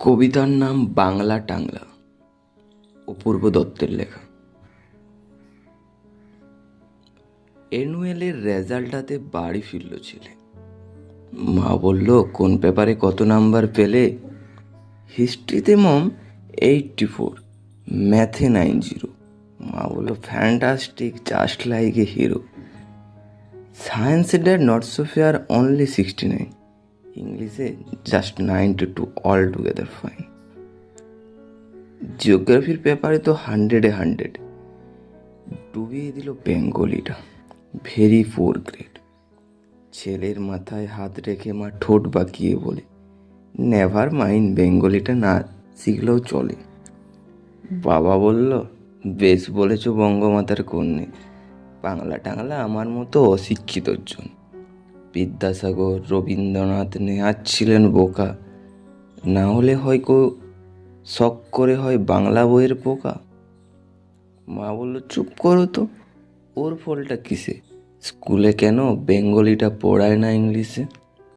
কবিতার নাম বাংলা টাংলা, অপূর্ব দত্তের লেখা। অ্যানুয়ালের রেজাল্টাতে বাড়ি ফিরল ছেলে। মা বলল, কোন পেপারে কত নাম্বার পেলে? হিস্ট্রিতে মম 84, ম্যাথে 90। মা বলল, fantastic, just like a hero. সায়েন্সে dad not so fair, only 69। ইংলিশে জাস্ট 92, অল টুগেদার ফাইন। জিওগ্রাফির পেপারে তো 100-এ 100। ডুবিয়ে দিল বেঙ্গলিটা, ভেরি পোর গ্রেড। ছেলের মাথায় হাত রেখে মা ঠোঁট বাঁকিয়ে বলে, নেভার মাইন্ড, বেঙ্গলিটা না শিখলেও চলে। বাবা বলল, বেশ বলেছ বঙ্গমাতার কন্যে, বাংলা টাংলা আমার মতো অশিক্ষিতর জন্য। বিদ্যাসাগর, রবীন্দ্রনাথ, নেহাত ছিলেন বোকা, না হলে হয় শখ করে হয় বাংলা বইয়ের পোকা। মা বলল, চুপ করো তো, ওর ফলটা কিসে? স্কুলে কেন বেঙ্গলিটা পড়ায় না ইংলিশে?